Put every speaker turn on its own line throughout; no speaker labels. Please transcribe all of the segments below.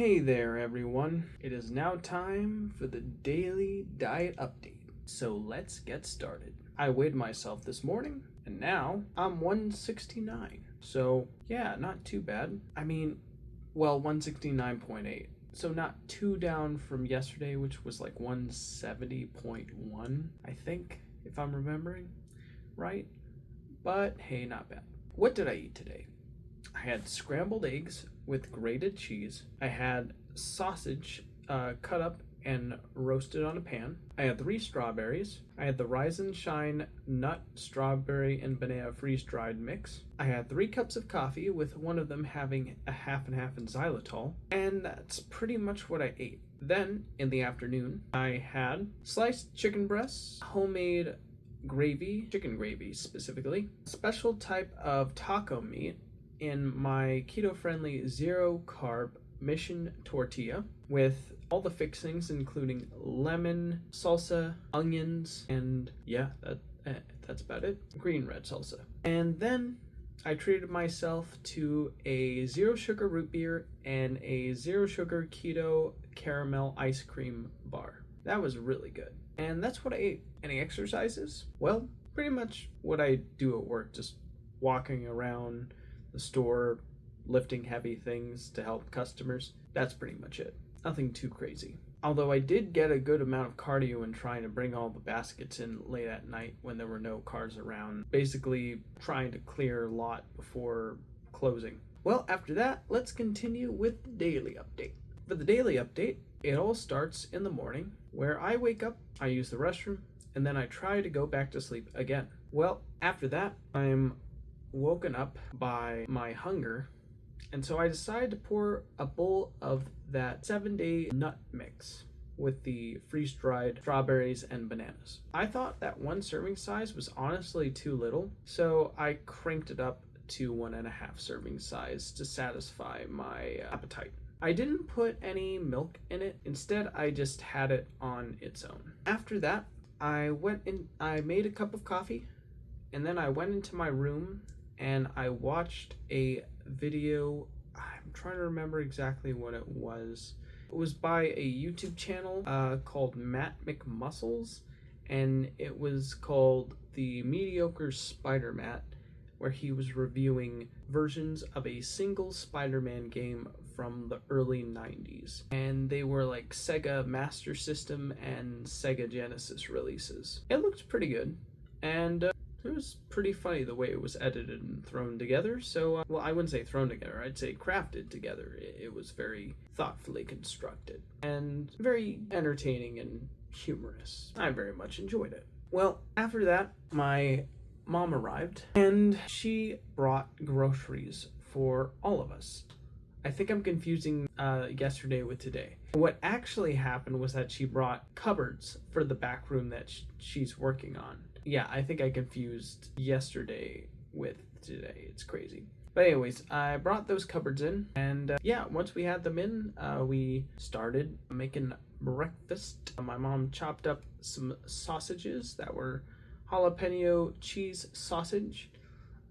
Hey there, everyone. It is now time for the daily diet update. So let's get started. I weighed myself this morning, and now I'm 169. So, yeah, not too bad. 169.8. So, not too down from yesterday, which was like 170.1, I think, if I'm remembering right. But hey, not bad. What did I eat today? I had scrambled eggs with grated cheese. I had sausage cut up and roasted on a pan. I had 3 strawberries. I had the Rise and Shine nut, strawberry, and banana freeze-dried mix. I had 3 cups of coffee, with one of them having a half and half in xylitol. And that's pretty much what I ate. Then, in the afternoon, I had sliced chicken breasts, homemade gravy, chicken gravy specifically, special type of taco meat in my keto-friendly zero-carb Mission tortilla with all the fixings, including lemon, salsa, onions, and that's about it. Green red salsa. And then I treated myself to a zero sugar root beer and a zero sugar keto caramel ice cream bar. That was really good. And that's what I ate. Any exercises? Well, pretty much what I do at work, just walking around the store, lifting heavy things to help customers. That's pretty much it. Nothing too crazy. Although I did get a good amount of cardio in trying to bring all the baskets in late at night when there were no cars around, basically trying to clear a lot before closing. Well, after that, let's continue with the daily update. For the daily update, it all starts in the morning, where I wake up, I use the restroom, and then I try to go back to sleep again. Well, after that, I'm woken up by my hunger, and so I decided to pour a bowl of that 7-day nut mix with the freeze-dried strawberries and bananas. I thought that 1 serving size was honestly too little, so I cranked it up to 1.5 serving size to satisfy my appetite. I didn't put any milk in it. Instead, I just had it on its own. After that, I made a cup of coffee, and then I went into my room and I watched a video. I'm trying to remember exactly what it was. It was by a YouTube channel called Matt McMuscles, and it was called The Mediocre Spider-Man, where he was reviewing versions of a single Spider-Man game from the early 90s. And they were like Sega Master System and Sega Genesis releases. It looked pretty good, and it was pretty funny the way it was edited and thrown together. So, I wouldn't say thrown together, I'd say crafted together. It was very thoughtfully constructed and very entertaining and humorous. I very much enjoyed it. Well, after that, my mom arrived and she brought groceries for all of us. I think I'm confusing yesterday with today. What actually happened was that she brought cupboards for the back room that she's working on. Yeah, I think I confused yesterday with today. It's crazy. But anyways, I brought those cupboards in, and once we had them in, we started making breakfast. My mom chopped up some sausages that were jalapeno cheese sausage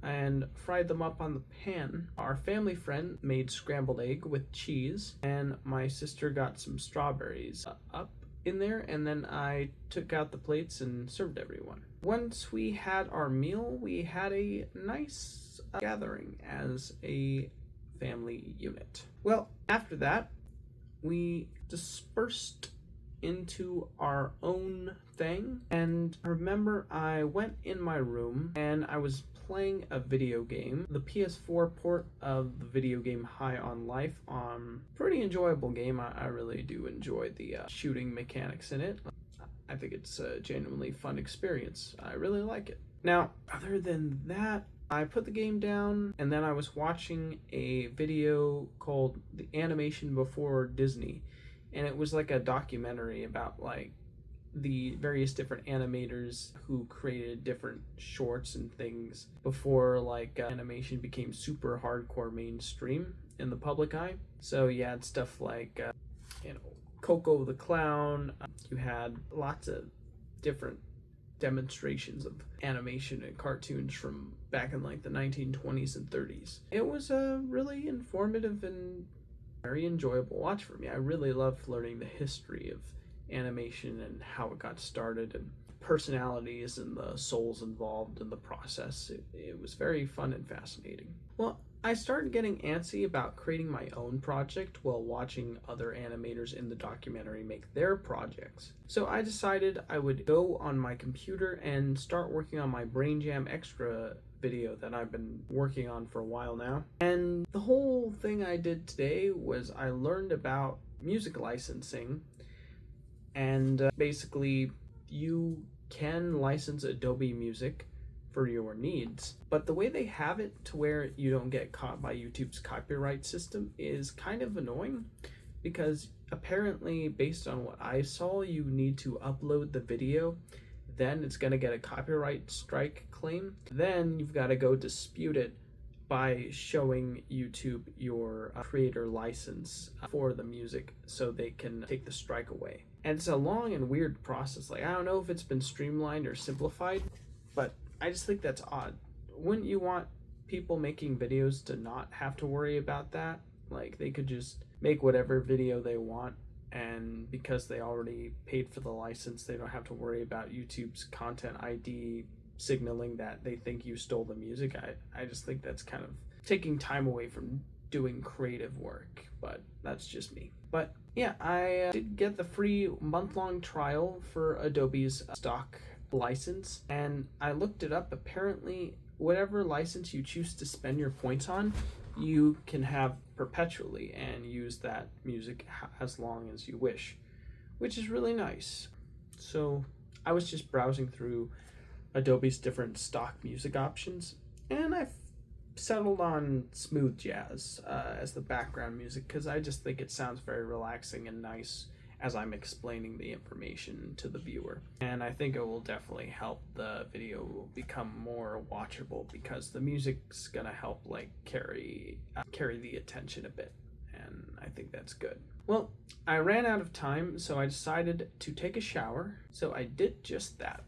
and fried them up on the pan. Our family friend made scrambled egg with cheese, and my sister got some strawberries up in there, and then I took out the plates and served everyone. Once we had our meal, we had a nice gathering as a family unit. Well, after that, we dispersed into our own thing, and I remember I went in my room and I was playing a video game, the PS4 port of the video game High on Life. Pretty enjoyable game. I really do enjoy the shooting mechanics in it. I think it's a genuinely fun experience. I really like it. Now, other than that, I put the game down, and then I was watching a video called The Animation Before Disney, and it was like a documentary about like the various different animators who created different shorts and things before animation became super hardcore mainstream in the public eye. So yeah, it's stuff like Coco the Clown. You had lots of different demonstrations of animation and cartoons from back in like the 1920s and 30s. It was really informative and very enjoyable watch for me. I really love learning the history of animation and how it got started and personalities and the souls involved in the process. It was very fun and fascinating. Well, I started getting antsy about creating my own project while watching other animators in the documentary make their projects. So I decided I would go on my computer and start working on my Brain Jam Extra video that I've been working on for a while now. And the whole thing I did today was I learned about music licensing, and basically you can license Adobe Music for your needs, but the way they have it to where you don't get caught by YouTube's copyright system is kind of annoying, because apparently, based on what I saw, you need to upload the video, then it's going to get a copyright strike claim, then you've got to go dispute it by showing YouTube your creator license for the music so they can take the strike away. And it's a long and weird process. Like, I don't know if it's been streamlined or simplified, but I just think that's odd. Wouldn't you want people making videos to not have to worry about that? Like, they could just make whatever video they want, and because they already paid for the license, they don't have to worry about YouTube's content ID signaling that they think you stole the music. I just think that's kind of taking time away from doing creative work, but that's just me. But yeah, I did get the free month-long trial for Adobe's stock license, and I looked it up. Apparently, whatever license you choose to spend your points on, you can have perpetually and use that music as long as you wish, which is really nice. So I was just browsing through Adobe's different stock music options, and I've settled on smooth jazz as the background music, because I just think it sounds very relaxing and nice as I'm explaining the information to the viewer. And I think it will definitely help the video become more watchable, because the music's gonna help like carry the attention a bit, and I think that's good. Well, I ran out of time, so I decided to take a shower, so I did just that.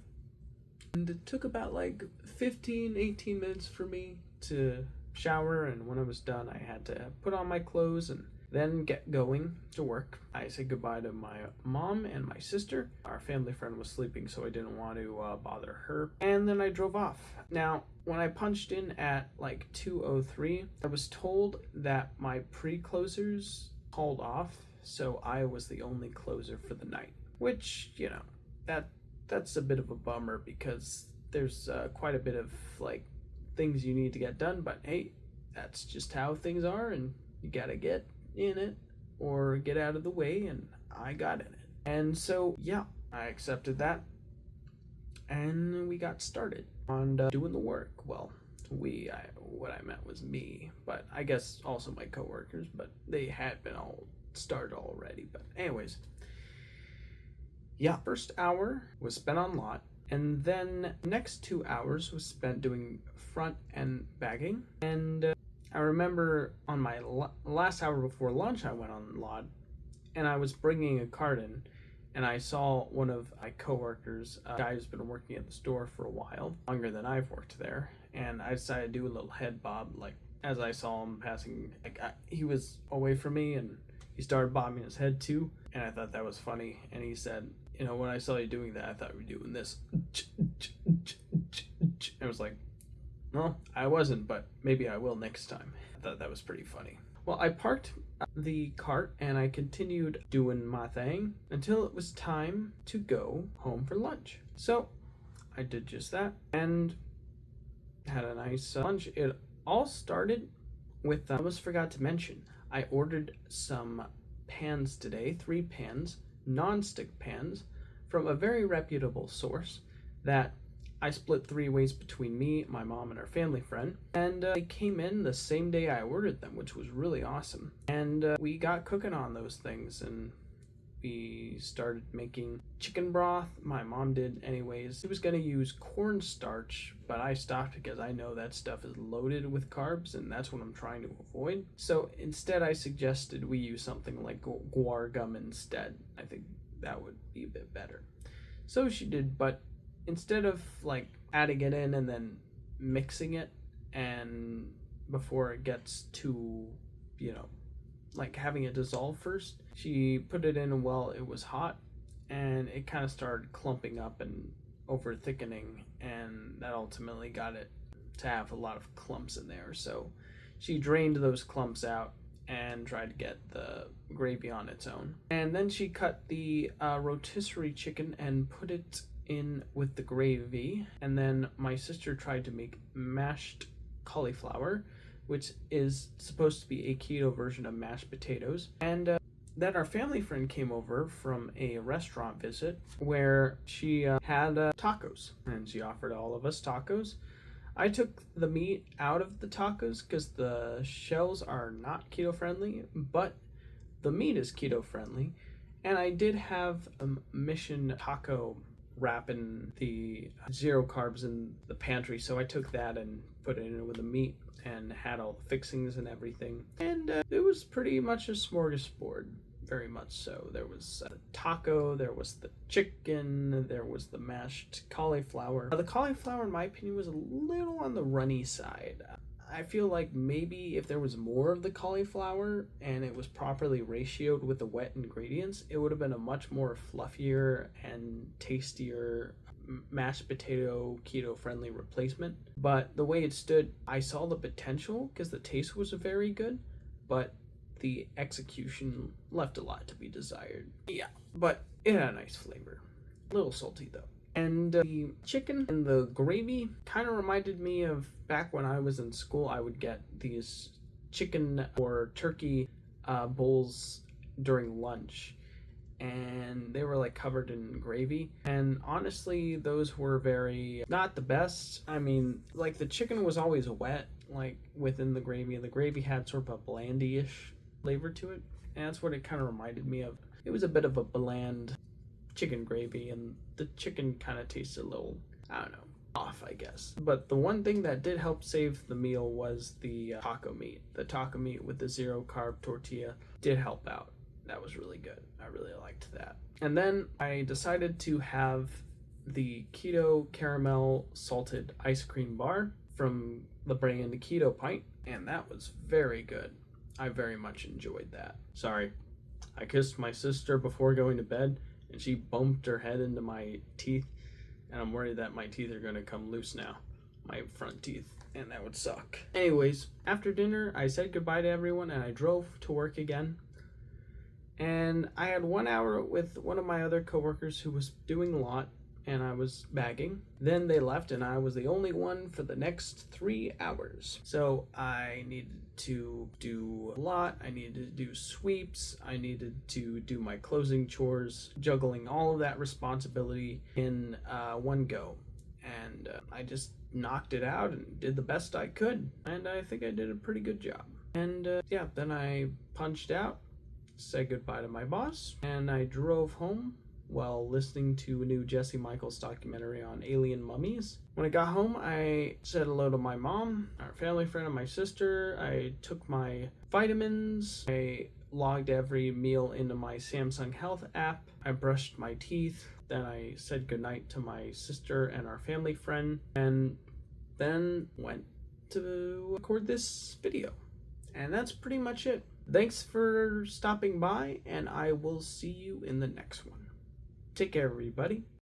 And it took about like 15-18 minutes for me to shower, and when I was done I had to put on my clothes and then get going to work. I said goodbye to my mom and my sister. Our family friend was sleeping, so I didn't want to bother her. And then I drove off. Now, when I punched in at like 2:03, I was told that my pre-closers called off, so I was the only closer for the night. Which, you know, that's a bit of a bummer, because there's quite a bit of like things you need to get done, but hey, that's just how things are, and you gotta get in it or get out of the way, and I got in it. And so yeah, I accepted that, and we got started on doing the work. Well, what I meant was me, but I guess also my coworkers, but they had been all started already. But anyways, yeah, first hour was spent on lot, and then next 2 hours was spent doing front end bagging. And I remember on my last hour before lunch, I went on lot, and I was bringing a carton, and I saw one of my coworkers, a guy who's been working at the store for a while, longer than I've worked there, and I decided to do a little head bob, like as I saw him passing. He was away from me, and he started bobbing his head too, and I thought that was funny. And he said, you know, when I saw you doing that, I thought you were doing this. I was like, well, I wasn't, but maybe I will next time. I thought that was pretty funny. Well, I parked the cart and I continued doing my thing until it was time to go home for lunch. So I did just that and had a nice lunch. It all started with, I almost forgot to mention, I ordered some pans today, 3 pans, non-stick pans, from a very reputable source that I split 3 ways between me, my mom, and our family friend, and they came in the same day I ordered them, which was really awesome. And we got cooking on those things, and we started making chicken broth. My mom did anyways. She was going to use cornstarch, but I stopped because I know that stuff is loaded with carbs, and that's what I'm trying to avoid. So instead I suggested we use something like guar gum instead. I think that would be a bit better. So she did, but instead of like adding it in and then mixing it and before it gets too, you know, like having it dissolve first. She put it in while it was hot, and it kind of started clumping up and over thickening, and that ultimately got it to have a lot of clumps in there. So she drained those clumps out and tried to get the gravy on its own. And then she cut the rotisserie chicken and put it in with the gravy. And then my sister tried to make mashed cauliflower, which is supposed to be a keto version of mashed potatoes. And then our family friend came over from a restaurant visit where she had tacos, and she offered all of us tacos. I took the meat out of the tacos because the shells are not keto friendly, but the meat is keto friendly. And I did have a Mission taco wrap in the zero carbs in the pantry, so I took that and put it in with the meat and had all the fixings and everything. And it was pretty much a smorgasbord. Very much so. There was the taco, there was the chicken, there was the mashed cauliflower. The cauliflower, in my opinion, was a little on the runny side. I feel like maybe if there was more of the cauliflower and it was properly ratioed with the wet ingredients, it would have been a much more fluffier and tastier mashed potato keto friendly replacement. But the way it stood, I saw the potential because the taste was very good, but the execution left a lot to be desired. Yeah, but it had a nice flavor. A little salty though. And the chicken and the gravy kind of reminded me of back when I was in school. I would get these chicken or turkey bowls during lunch, and they were like covered in gravy. And honestly, those were very not the best. I mean, like the chicken was always wet, like within the gravy, and the gravy had sort of a blandy-ish flavor to it, and that's what it kind of reminded me of. It was a bit of a bland chicken gravy, and the chicken kind of tasted a little, I don't know, off, I guess. But the one thing that did help save the meal was the taco meat. The taco meat with the zero carb tortilla did help out. That was really good. I really liked that. And then I decided to have the keto caramel salted ice cream bar from the brand Keto Pint, and that was very good. I very much enjoyed that. Sorry, I kissed my sister before going to bed, and she bumped her head into my teeth, and I'm worried that my teeth are going to come loose now. My front teeth, and that would suck. Anyways, after dinner, I said goodbye to everyone, and I drove to work again. And I had 1 hour with one of my other coworkers who was doing a lot, and I was bagging. Then they left, and I was the only one for the next 3 hours. So I needed to do a lot. I needed to do sweeps. I needed to do my closing chores, juggling all of that responsibility in one go. And I just knocked it out and did the best I could. And I think I did a pretty good job. And yeah, then I punched out, said goodbye to my boss, and I drove home while listening to a new Jesse Michaels documentary on alien mummies. When I got home, I said hello to my mom, our family friend, and my sister. I took my vitamins. I logged every meal into my Samsung Health app. I brushed my teeth. Then I said goodnight to my sister and our family friend, and then went to record this video. And that's pretty much it. Thanks for stopping by, and I will see you in the next one. Take care, everybody.